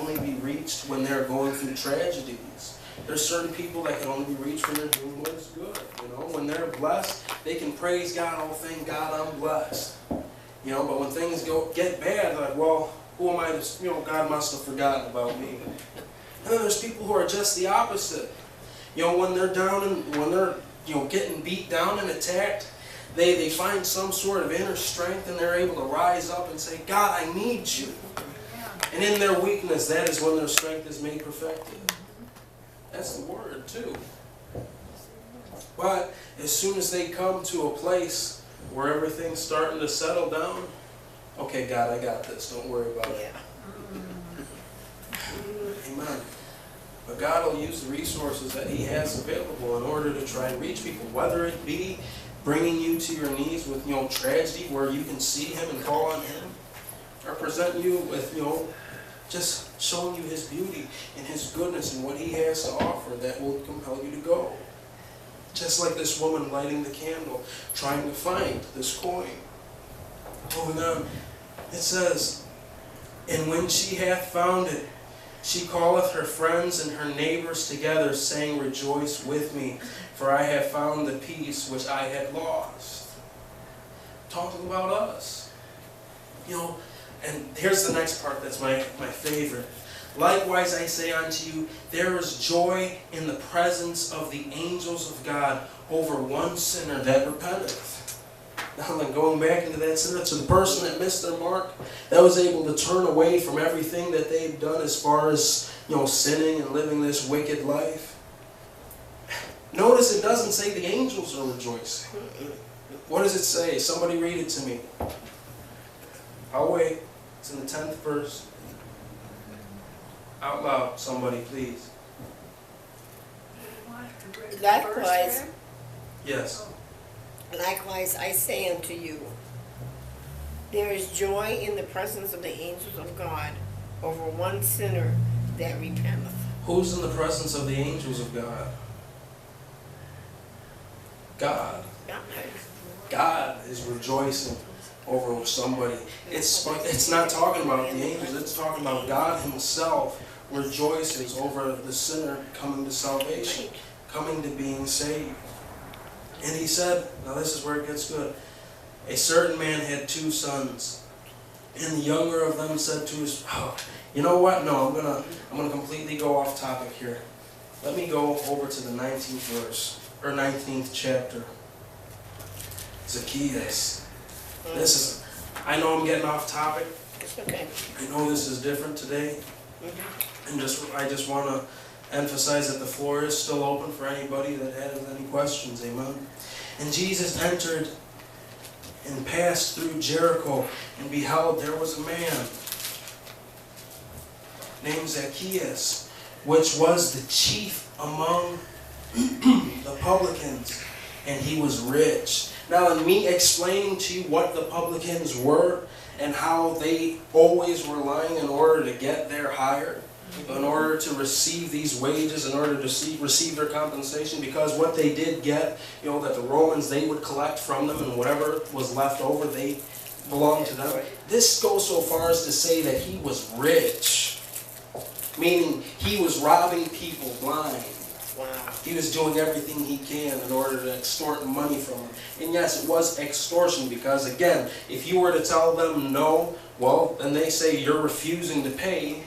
only be reached when they're going through tragedies. There's certain people that can only be reached when they're doing what is good. When they're blessed, they can praise God, oh thank God I'm blessed. But when things get bad, like, well, who am I to, God must have forgotten about me. And then there's people who are just the opposite. When they're down and when they're, getting beat down and attacked, they find some sort of inner strength and they're able to rise up and say, God, I need you. And in their weakness, that is when their strength is made perfected. That's the word too. But as soon as they come to a place where everything's starting to settle down, okay, God, I got this. Don't worry about it. Amen. But God will use the resources that He has available in order to try and reach people, whether it be bringing you to your knees with tragedy where you can see Him and call on Him, or present you with just showing you His beauty and His goodness and what He has to offer that will compel you to go. Just like this woman lighting the candle, trying to find this coin. Moving on, it says, and when she hath found it, she calleth her friends and her neighbors together, saying, rejoice with me, for I have found the piece which I had lost. Talking about us. And here's the next part that's my favorite. Likewise I say unto you, there is joy in the presence of the angels of God over one sinner that repenteth. Now then, going back into that sinner, to the person that missed their mark, that was able to turn away from everything that they've done as far as, sinning and living this wicked life. Notice it doesn't say the angels are rejoicing. What does it say? Somebody read it to me. I'll wait. It's in the 10th verse. Out loud, somebody, please. Likewise, Yes. likewise I say unto you, there is joy in the presence of the angels of God over one sinner that repenteth. Who's in the presence of the angels of God? God. God is rejoicing over somebody. It's not talking about the angels. It's talking about God Himself rejoices over the sinner coming to salvation, coming to being saved. And He said, now this is where it gets good. A certain man had 2 sons, and the younger of them said to his, you know what? No, I'm gonna completely go off topic here. Let me go over to the 19th verse, or 19th chapter. Zacchaeus. I know I'm getting off topic. It's okay. I know this is different today. And I just want to emphasize that the floor is still open for anybody that has any questions. Amen. And Jesus entered and passed through Jericho, and beheld, there was a man named Zacchaeus, which was the chief among the publicans, and he was rich. Now, in me explaining to you what the publicans were and how they always were lying in order to get their hire, in order to receive these wages, in order to receive their compensation, because what they did get, that the Romans, they would collect from them, and whatever was left over, they belonged to them. This goes so far as to say that he was rich, meaning he was robbing people blind. Wow. He was doing everything he can in order to extort money from them. And yes, it was extortion, because again, if you were to tell them no, well, then they say you're refusing to pay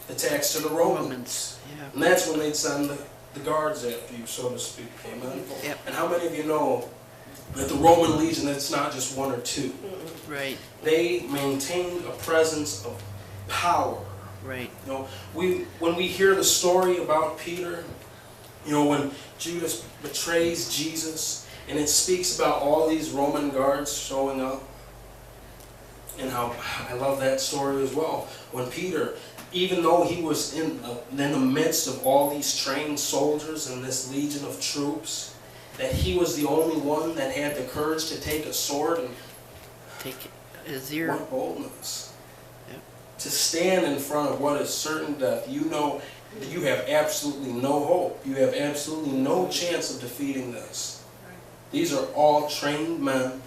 the tax to the Romans. Yeah. And that's when they'd send the guards after you, so to speak. Amen? Yep. And how many of you know that the Roman legion, it's not just 1 or 2. Right. They maintained a presence of power. Right. When we hear the story about Peter, when Judas betrays Jesus, and it speaks about all these Roman guards showing up, and how I love that story as well. When Peter, even though he was in the midst of all these trained soldiers and this legion of troops, that he was the only one that had the courage to take a sword and Take a zero. what boldness. Yep. To stand in front of what is certain death. You have absolutely no hope. You have absolutely no chance of defeating this. These are all trained men.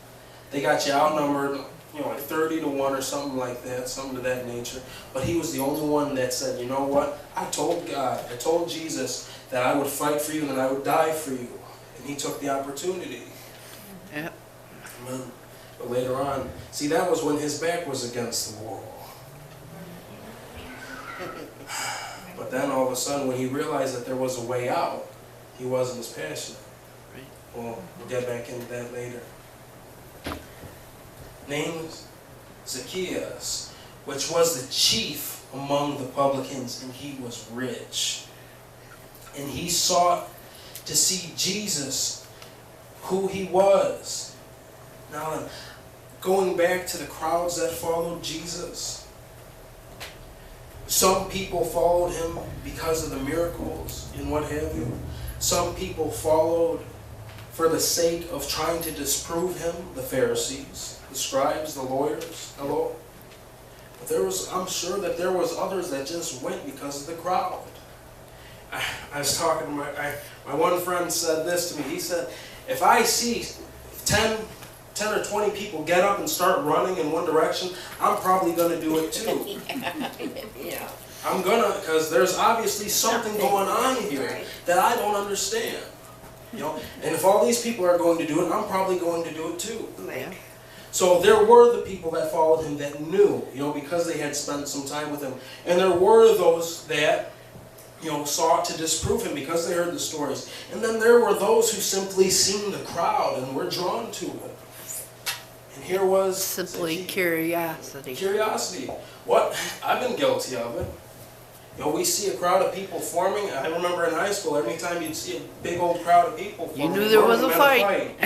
They got you outnumbered like 30 to 1 or something like that, something to that nature. But he was the only one that said, you know what? I told God, I told Jesus that I would fight for you and that I would die for you. And he took the opportunity. Yep. Amen. But later on, see, that was when his back was against the wall. But then all of a sudden, when he realized that there was a way out, he wasn't as passionate. Right. Well, we'll get back into that later. Named Zacchaeus, which was the chief among the publicans, and he was rich. And he sought to see Jesus, who he was. Now, going back to the crowds that followed Jesus, some people followed him because of the miracles and what have you. Some people followed for the sake of trying to disprove him, the Pharisees, the scribes, the lawyers. Hello? But I'm sure that there was others that just went because of the crowd. I was talking to my one friend said this to me. He said, if I see 10 or 20 people get up and start running in one direction, I'm probably going to do it too. Yeah. I'm gonna, because there's obviously something going on here Right. that I don't understand. You know, and if all these people are going to do it, I'm probably going to do it too. Like, So there were the people that followed him that knew, because they had spent some time with him. And there were those that, sought to disprove him because they heard the stories. And then there were those who simply seen the crowd and were drawn to it. And here was Simply Zacchaeus. curiosity. Curiosity. What? I've been guilty of it. We see a crowd of people forming. I remember in high school, every time you'd see a big old crowd of people forming, knew there was a meant fight.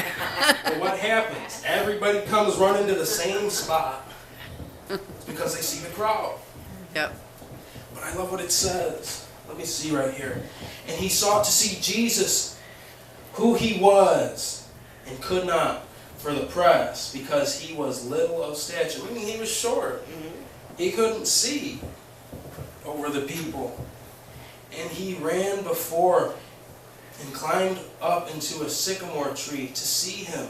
And what happens? Everybody comes running to the same spot. It's because they see the crowd. Yep. But I love what it says. Let me see right here. And he sought to see Jesus, who he was, and could not for the press, because he was little of stature. I mean, he was short. He couldn't see over the people. And he ran before and climbed up into a sycamore tree to see him.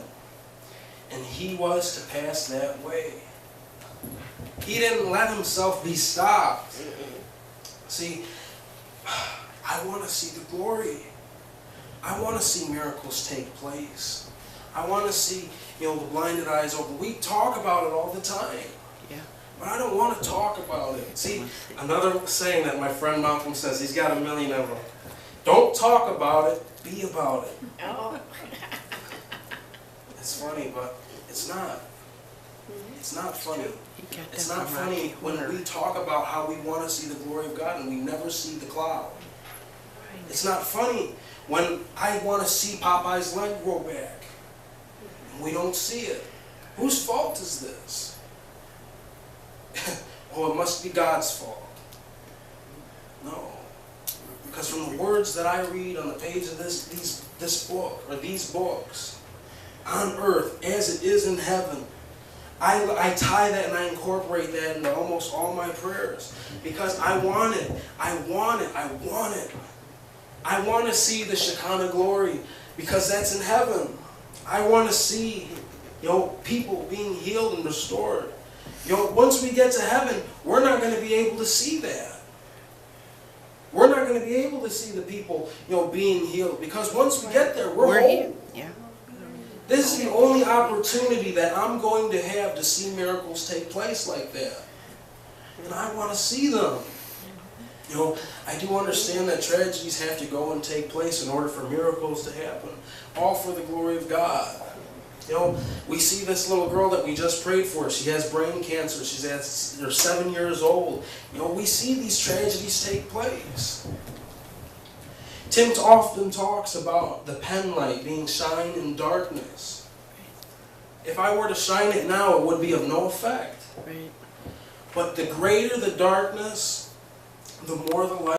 And he was to pass that way. He didn't let himself be stopped. See, I want to see the glory. I want to see miracles take place. I want to see, the blinded eyes open. We talk about it all the time. Yeah. But I don't want to talk about it. See, another saying that my friend Malcolm says, he's got a million of them. Don't talk about it, be about it. oh, It's funny, but it's not. It's not funny. You got It's that not from funny Rocky when Horror. we talk about how we want to see the glory of God and we never see the cloud. It's not funny when I want to see Popeye's leg grow back and we don't see it. Whose fault is this? Oh, it must be God's fault. No. Because from the words that I read on the page of this book, or these books, on earth as it is in heaven, I tie that and I incorporate that into almost all my prayers. Because I want it. I want it. I want it. I want to see the Shekinah glory, because that's in heaven. I want to see, people being healed and restored. Once we get to heaven, we're not going to be able to see that. We're not going to be able to see the people, being healed, because once we get there, we're We're here. whole. Yeah. This is the only opportunity that I'm going to have to see miracles take place like that. And I want to see them. I do understand that tragedies have to go and take place in order for miracles to happen. All for the glory of God. We see this little girl that we just prayed for. She has brain cancer. They're 7 years old. We see these tragedies take place. Tim often talks about the pen light being shined in darkness. If I were to shine it now, it would be of no effect. Right. But the greater the darkness, the more the light.